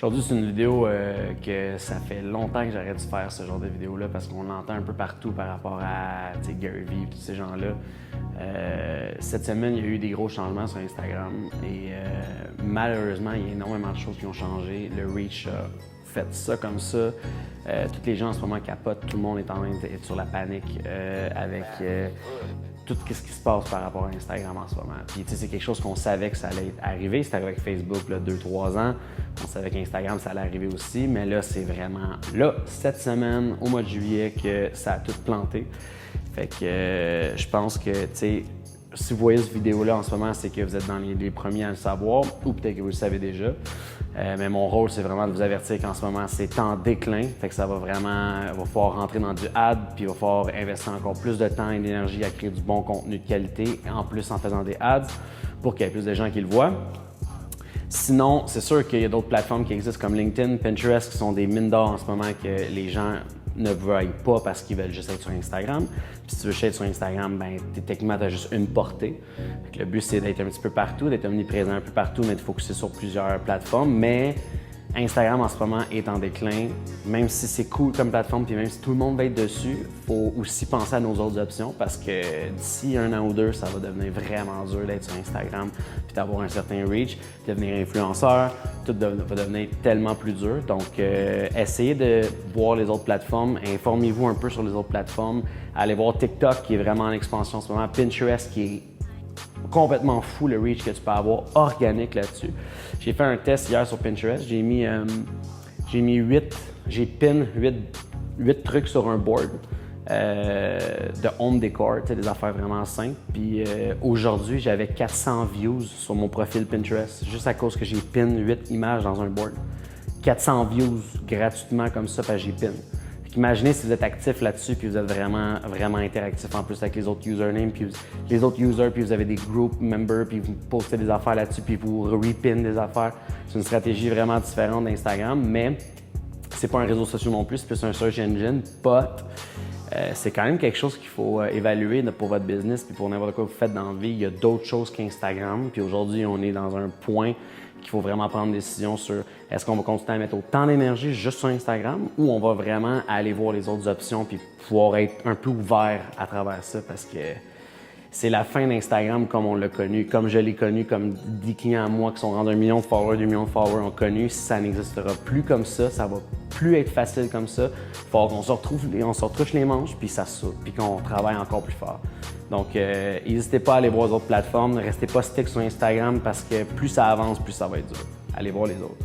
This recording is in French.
Aujourd'hui, c'est une vidéo que ça fait longtemps que j'aurais dû faire ce genre de vidéo-là parce qu'on l'entend un peu partout par rapport à Gary Vee et tous ces gens-là. Cette semaine, il y a eu des gros changements sur Instagram et malheureusement, il y a énormément de choses qui ont changé. Le reach a fait ça comme ça. Tous les gens en ce moment capotent, tout le monde est en train d'être sur la panique avec tout ce qui se passe par rapport à Instagram en ce moment. Puis tu sais, c'est quelque chose qu'on savait que ça allait arriver. C'était avec Facebook, là, 2-3 ans. On savait qu'Instagram, ça allait arriver aussi. Mais là, c'est vraiment là, cette semaine, au mois de juillet, que ça a tout planté. Fait que je pense que, tu sais, si vous voyez cette vidéo-là en ce moment, c'est que vous êtes dans les premiers à le savoir, ou peut-être que vous le savez déjà. Mais mon rôle, c'est vraiment de vous avertir qu'en ce moment, c'est en déclin. Fait que ça va vraiment, il va falloir rentrer dans du ad, puis il va falloir investir encore plus de temps et d'énergie à créer du bon contenu de qualité, en plus en faisant des ads, pour qu'il y ait plus de gens qui le voient. Sinon, c'est sûr qu'il y a d'autres plateformes qui existent comme LinkedIn, Pinterest, qui sont des mines d'or en ce moment que les gens ne veulent pas parce qu'ils veulent juste être sur Instagram. Puis si tu veux juste être sur Instagram, ben techniquement, tu as juste une portée. Fait que le but, c'est d'être un petit peu partout, d'être omniprésent un peu partout, mais de focuser sur plusieurs plateformes. Mais Instagram, en ce moment, est en déclin. Même si c'est cool comme plateforme, puis même si tout le monde va être dessus, il faut aussi penser à nos autres options parce que d'ici 1 an ou 2, ça va devenir vraiment dur d'être sur Instagram puis d'avoir un certain reach, devenir influenceur, tout va devenir tellement plus dur. Donc, essayez de voir les autres plateformes, informez-vous un peu sur les autres plateformes. Allez voir TikTok qui est vraiment en expansion en ce moment, Pinterest qui est complètement fou le reach que tu peux avoir organique là-dessus. J'ai fait un test hier sur Pinterest, j'ai pin 8 trucs sur un board de home decor, des affaires vraiment simples. Puis aujourd'hui, j'avais 400 views sur mon profil Pinterest, juste à cause que j'ai pin 8 images dans un board. 400 views gratuitement comme ça, parce que j'ai pin. Imaginez si vous êtes actif là-dessus puis vous êtes vraiment interactif en plus avec les autres usernames, puis les autres users, puis vous avez des group members, puis vous postez des affaires là-dessus, puis vous repin des affaires. C'est une stratégie vraiment différente d'Instagram, mais c'est pas un réseau social non plus, c'est plus un search engine, but c'est quand même quelque chose qu'il faut évaluer pour votre business puis pour n'importe quoi que vous faites dans la vie. Il y a d'autres choses qu'Instagram, puis aujourd'hui, on est dans un point qu'il faut vraiment prendre une décision sur est-ce qu'on va continuer à mettre autant d'énergie juste sur Instagram ou on va vraiment aller voir les autres options puis pouvoir être un peu ouvert à travers ça parce que c'est la fin d'Instagram comme on l'a connu, comme je l'ai connu, comme 10 clients à moi qui sont rendus 1 million de followers, 2 millions de followers ont connu. Si ça n'existera plus comme ça va plus être facile comme ça. Il faut qu'on se retrouche les manches puis ça saute, puis qu'on travaille encore plus fort. Donc, n'hésitez pas à aller voir les autres plateformes, ne restez pas stick sur Instagram parce que plus ça avance, plus ça va être dur. Allez voir les autres.